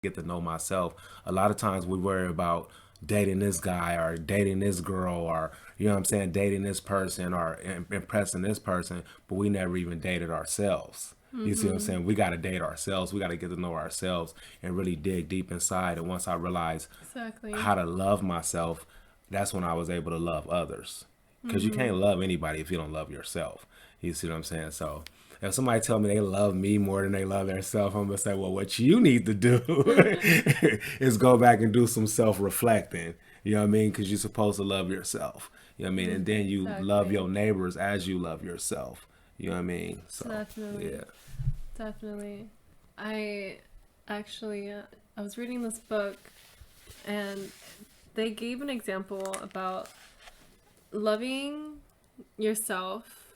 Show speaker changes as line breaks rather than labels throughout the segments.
get to know myself. A lot of times we worry about dating this guy or dating this girl or, you know what I'm saying, dating this person or impressing this person, but we never even dated ourselves. You see what I'm
Mm-hmm.
saying? We got to date ourselves. We got to get to know ourselves and really dig deep inside. And once I realized
Exactly.
how to love myself, that's when I was able to love others. Because you
Mm-hmm.
can't love anybody if you don't love yourself. You see what I'm saying? So if somebody tell me they love me more than they love themselves, I'm gonna say, well, what you need to do is go back and do some self-reflecting. You know what I mean? Because you're supposed to love yourself. You know what I mean? And then you love
Exactly.
your neighbors as you love yourself. You know what I mean? So
Definitely.
yeah.
Definitely. I actually, I was reading this book and they gave an example about loving yourself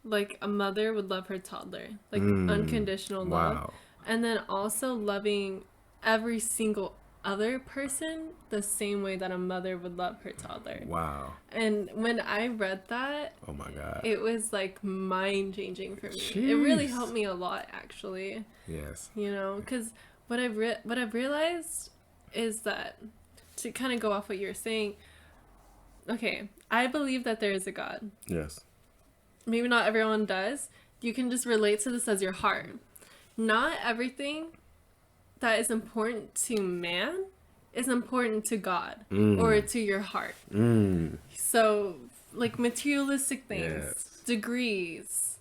like a mother would love her toddler, like unconditional love,
Wow.
and then also loving every single other person the same way that a mother would love her toddler.
Wow.
And when I read that,
Oh my God.
it was like mind changing for me. It really helped
Jeez.
me a lot, actually.
Yes.
You know, because what I've realized is that, to kind of go off what you're saying, okay, I believe that there is a God.
Yes.
Maybe not everyone does. You can just relate to this as your heart. Not everything that is important to man is important to God or to your heart. So, like materialistic things,
Yes.
degrees,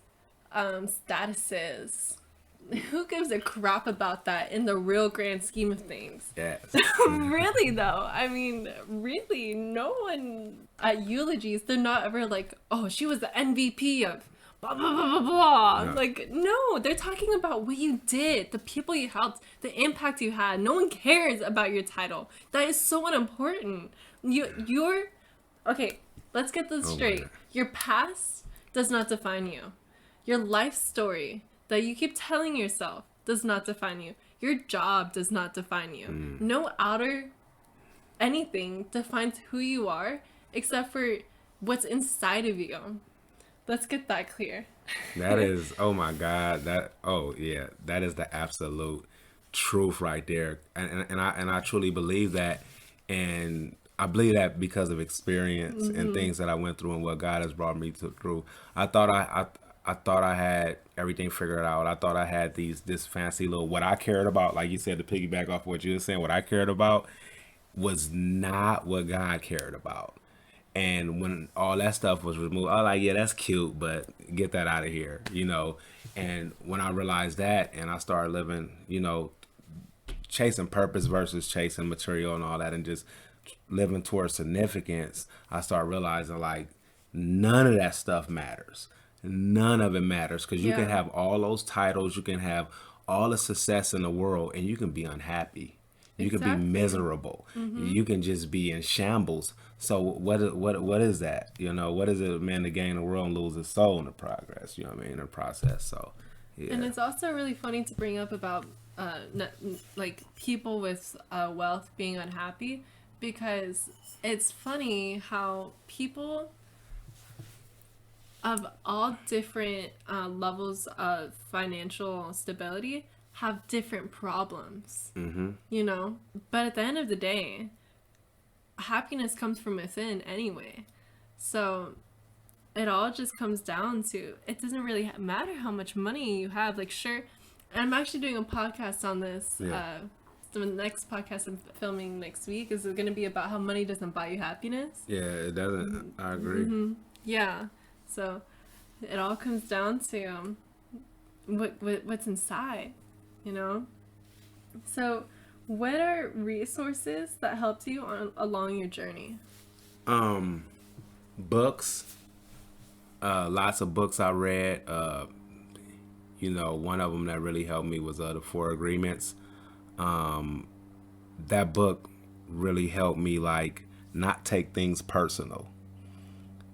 statuses. Who gives a crap about that in the real grand scheme of things?
Yes.
Really, though. I mean, really, no one at eulogies, they're not ever like, oh, she was the MVP of blah, blah, blah, blah, blah.
No.
Like, no, they're talking about what you did, the people you helped, the impact you had. No one cares about your title. That is so unimportant. You're okay, let's get this
Oh my
straight.
God.
Your past does not define you. Your life story that you keep telling yourself does not define you. Your job does not define you. No outer anything defines who you are except for what's inside of you. Let's get that clear.
That is, oh my God, that, oh yeah, that is the absolute truth right there. And I truly believe that. And I believe that because of experience and
Mm-hmm.
things that I went through and what God has brought me through. I thought I thought I had everything figured out. I thought I had this fancy little what I cared about, like you said, to piggyback off what you were saying, what I cared about was not what God cared about. And when all that stuff was removed, I was like, yeah, that's cute, but get that out of here, you know. And when I realized that and I started living, you know, chasing purpose versus chasing material and all that and just living towards significance, I started realizing like none of that stuff matters. None of it matters because you can
Yeah,
have all those titles, you can have all the success in the world, and you can be unhappy. You can be
exactly.
miserable.
Mm-hmm.
You can just be in shambles. So what is that? You know, what is it, a man, to gain the world and lose his soul in the progress? You know what I mean, in the process. So,
And
yeah.
it's also really funny to bring up about like people with wealth being unhappy because it's funny how people of all different levels of financial stability have different problems, you know? But at the end of the day, happiness comes from within anyway. So it all just comes down to it doesn't really matter how much money you have. Like, sure, and I'm actually doing a podcast on this.
Yeah.
The next podcast I'm filming next week is going to be about how money doesn't buy you happiness.
Yeah, it doesn't. I agree.
Yeah. So it all comes down to what's inside, you know? So, what are resources that helped you along your journey?
Um, books. Lots of books I read. You know, one of them that really helped me was the Four Agreements. That book really helped me like not take things personal.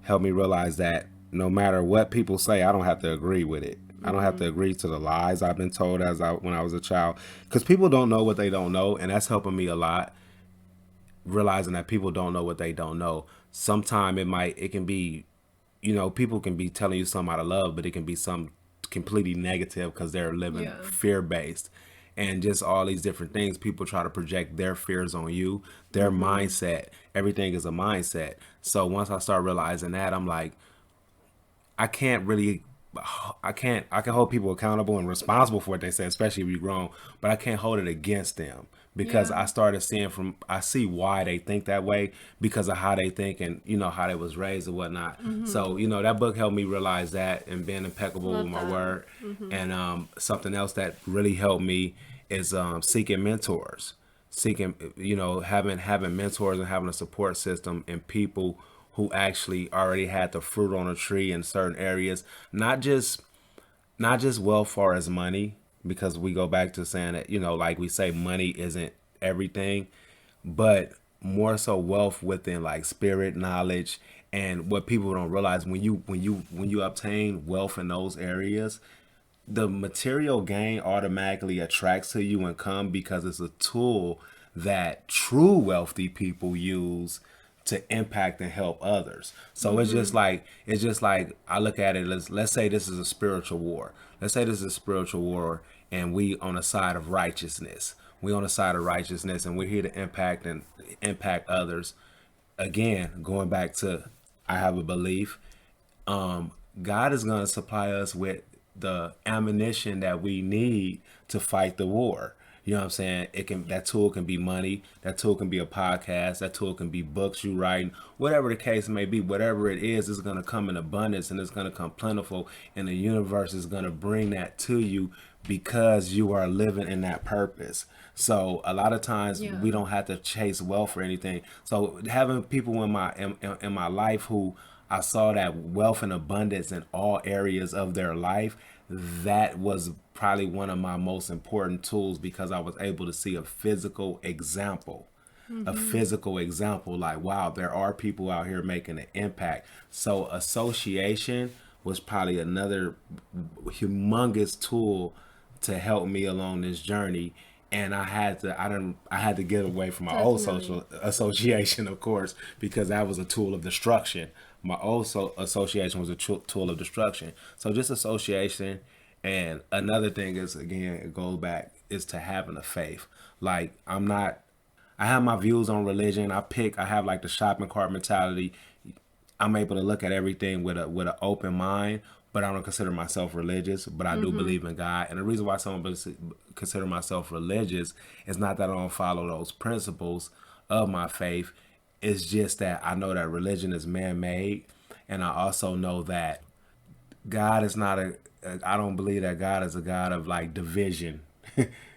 Helped me realize that no matter what people say, I don't have to agree with it. I don't have
Mm-hmm.
to agree to the lies I've been told when I was a child, because people don't know what they don't know, and that's helping me a lot. Realizing that people don't know what they don't know. Sometime it can be, you know, people can be telling you something out of love, but it can be some completely negative because they're living
Yeah.
fear based. and just all these different things. People try to project their fears on you, their mindset. Everything is a mindset. So once I start realizing that, I'm like, I can't really, I can hold people accountable and responsible for what they say, especially if you're grown, but I can't hold it against them because
Yeah.
I started seeing I see why they think that way because of how they think and, how they was raised and whatnot. So, that book helped me realize that and being impeccable with
Love
my
that.
word. And something else that really helped me is seeking mentors, seeking, having mentors and having a support system and people who actually already had the fruit on a tree in certain areas, not just wealth far as money, because we go back to saying that, like we say, money isn't everything, but more so wealth within like spirit, knowledge, and what people don't realize when you obtain wealth in those areas, the material gain automatically attracts to you and come because it's a tool that true wealthy people use to impact and help others. So it's just like I look at it as, let's say this is a spiritual war. Let's say this is a spiritual war and we on the side of righteousness. We on the side of righteousness and we're here to impact others. Again, going back to I have a belief, God is going to supply us with the ammunition that we need to fight the war. You know what I'm saying? That tool can be money, that tool can be a podcast, that tool can be books you writing, whatever the case may be, whatever it is, it's gonna come in abundance and it's gonna come plentiful, and the universe is gonna bring that to you because you are living in that purpose. So a lot of times
Yeah.
we don't have to chase wealth or anything. So having people in my life who I saw that wealth and abundance in all areas of their life, that was probably one of my most important tools because I was able to see a physical example. A physical example, like, wow, there are people out here making an impact. So association was probably another humongous tool to help me along this journey. And I had to get away from my old
Definitely.
social association, of course, because that was a tool of destruction. My old association was a tool of destruction. So just association. And another thing is, again, it goes back, is to having a faith. Like, I have my views on religion. I have like the shopping cart mentality. I'm able to look at everything with an open mind, but I don't consider myself religious. But I do believe in God, and the reason why someone consider myself religious is not that I don't follow those principles of my faith. It's just that I know that religion is man-made, and I also know that God is not I don't believe that God is a God of like division.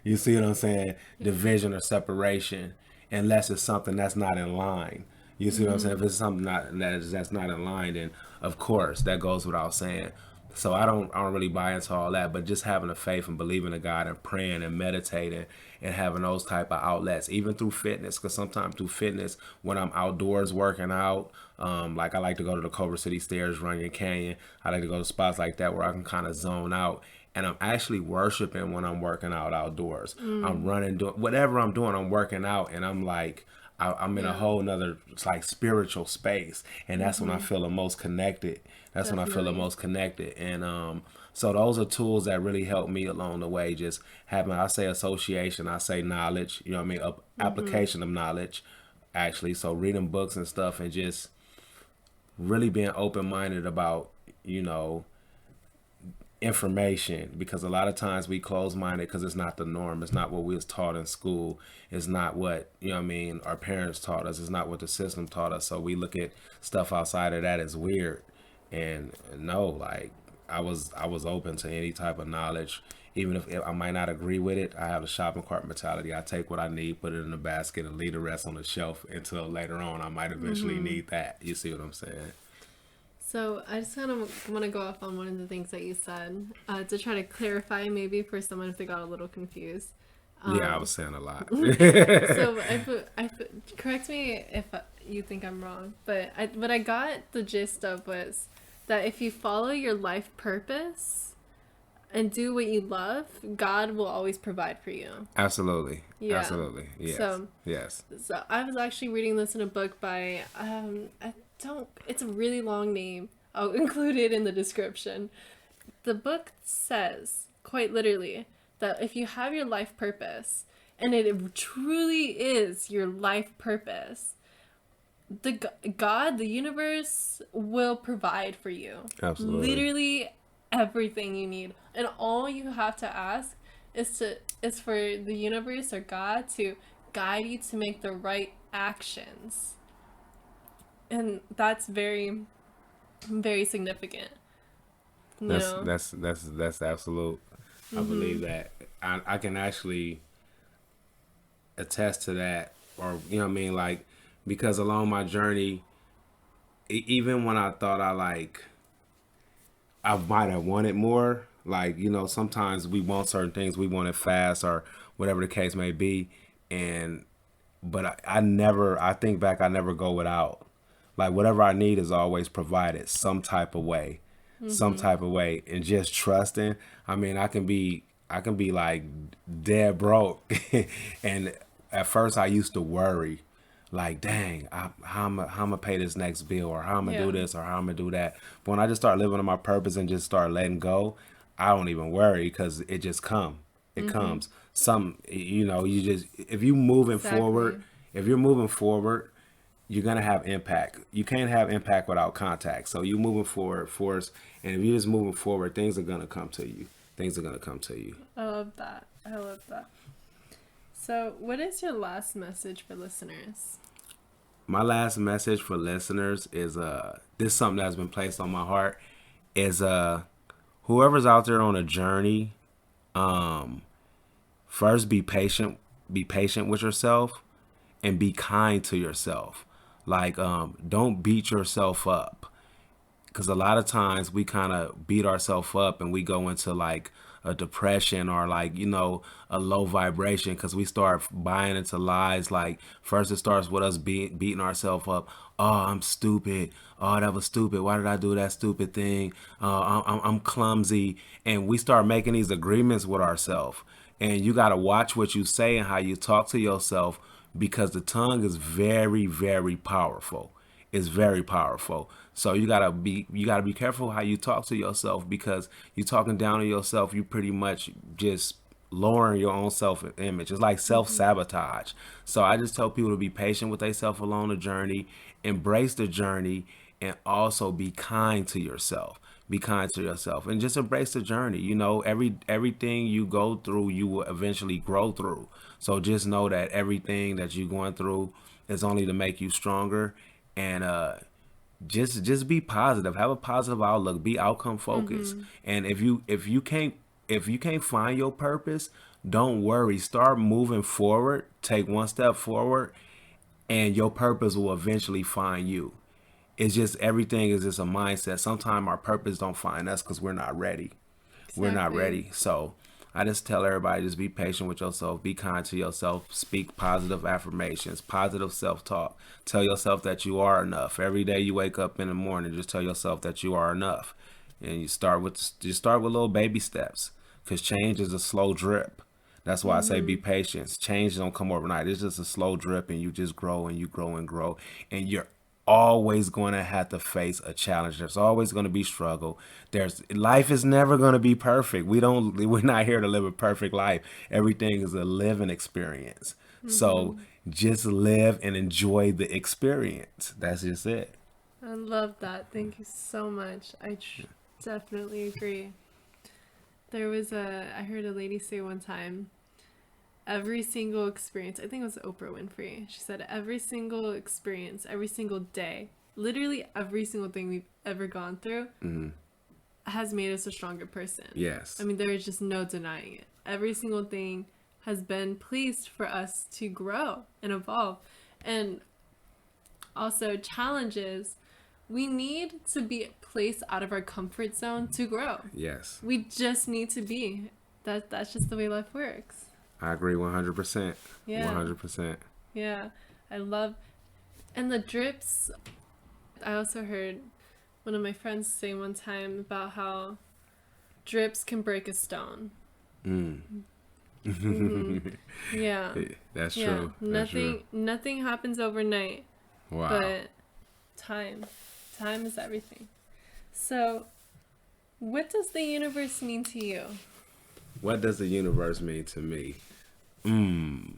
You see what I'm saying? Division or separation, unless it's something that's not in line. You see what I'm saying? If it's something that's not in line, then of course that goes without saying. So I don't really buy into all that, but just having a faith and believing in God and praying and meditating and having those type of outlets, even through fitness, because sometimes through fitness, when I'm outdoors working out, like I like to go to the Culver City Stairs, Runyon Canyon. I like to go to spots like that where I can kind of zone out. And I'm actually worshiping when I'm working out outdoors. I'm running, doing whatever I'm doing. I'm working out, and I'm like, I'm in a
Yeah.
whole nother like spiritual space, and that's when I feel the most connected. That's when I feel the
Definitely.
most connected, and so those are tools that really help me along the way. Just having, I say association, I say knowledge. You know what I mean? Application of knowledge, actually. So reading books and stuff, and just really being open minded about you know information, because a lot of times we close minded because it's not the norm. It's not what we was taught in school. It's not what, what I mean, our parents taught us. It's not what the system taught us. So we look at stuff outside of that as weird. And no, like I was open to any type of knowledge. Even if I might not agree with it, I have a shopping cart mentality. I take what I need, put it in the basket, and leave the rest on the shelf until later on I might eventually need that. You see what I'm saying?
So I just kind of want to go off on one of the things that you said to try to clarify, maybe for someone if they got a little confused.
Yeah, I was saying a lot.
So correct me if you think I'm wrong, but what I got the gist of was that if you follow your life purpose and do what you love, God will always provide for you.
Absolutely.
Yeah.
Absolutely. Yes.
So
Yes.
so I was actually reading this in a book by I don't it's a really long name. I'll include it in the description. The book says quite literally that if you have your life purpose, and it truly is your life purpose, God, the universe will provide for you.
Absolutely.
Literally everything you need. And all you have to ask is for the universe or God to guide you to make the right actions. And that's very, very significant. You know?
That's absolute. I believe that. I can actually attest to that, or you know what I mean, like, because along my journey, even when I thought I might have wanted more, like, you know, sometimes we want certain things, we want it fast or whatever the case may be, and but I never, I think back, I never go without. Like, whatever I need is always provided some type of way, some type of way, and just trusting. I mean, I can be like dead broke, and at first I used to worry, like, dang, how I'm gonna pay this next bill, or how I'm gonna
Yeah.
do this, or how I'm gonna do that. But when I just start living on my purpose and just start letting go, I don't even worry because it just come. It comes. Some, you know, you just, if you moving
Exactly.
forward, if you're moving forward, you're gonna have impact. You can't have impact without contact. So you moving forward, force, and if you're just moving forward, things are gonna come to you. Things are gonna come to you.
I love that. I love that. So, what is your last message for listeners?
My last message for listeners is this is something that's been placed on my heart, is whoever's out there on a journey, first be patient with yourself, and be kind to yourself. Like, don't beat yourself up, because a lot of times we kind of beat ourselves up and we go into like a depression, or like, you know, a low vibration, because we start buying into lies. Like, first it starts with us beating ourselves up. Oh, I'm stupid. Oh, that was stupid. Why did I do that stupid thing? I'm clumsy. And we start making these agreements with ourselves. And you got to watch what you say and how you talk to yourself, because the tongue is very, very powerful. It's very powerful. So you gotta be careful how you talk to yourself, because you talking down to yourself, you pretty much just lowering your own self image. It's like self sabotage. So I just tell people to be patient with themselves along the journey, embrace the journey, and also be kind to yourself. Be kind to yourself and just embrace the journey. You know, everything you go through, you will eventually grow through. So just know that everything that you're going through is only to make you stronger. And just be positive, have a positive outlook, be outcome focused. And if you can't find your purpose, don't worry, start moving forward, take one step forward, and your purpose will eventually find you. It's just, everything is just a mindset. Sometimes our purpose don't find us because we're not ready. We're not
Exactly.
ready. So I just tell everybody, just be patient with yourself, be kind to yourself, speak positive affirmations, positive self-talk. Tell yourself that you are enough. Every day you wake up in the morning, just tell yourself that you are enough. And you start with little baby steps, because change is a slow drip. That's why I say be patient. Change don't come overnight. It's just a slow drip, and you just grow and you grow and grow. And you're always going to have to face a challenge. There's always going to be struggle. There's Life is never going to be perfect. We're not here to live a perfect life. Everything is a living experience. So just live and enjoy the experience. That's just it.
I love that. Thank you so much. Definitely agree. I heard a lady say one time, every single experience, I think it was Oprah Winfrey, she said, every single experience, every single day, literally every single thing we've ever gone through has made us a stronger person.
Yes.
I mean, there is just no denying it. Every single thing has been pleased for us to grow and evolve. And also, challenges, we need to be placed out of our comfort zone to grow.
Yes.
We just need to be. That's just the way life works.
I agree 100%.
Yeah.
100%.
Yeah. I love, and the drips. I also heard one of my friends say one time about how drips can break a stone. Yeah.
That's
Yeah.
true. That's true.
Nothing happens overnight,
Wow.
but time is everything. So, what does the universe mean to you?
What does the universe mean to me? Mm.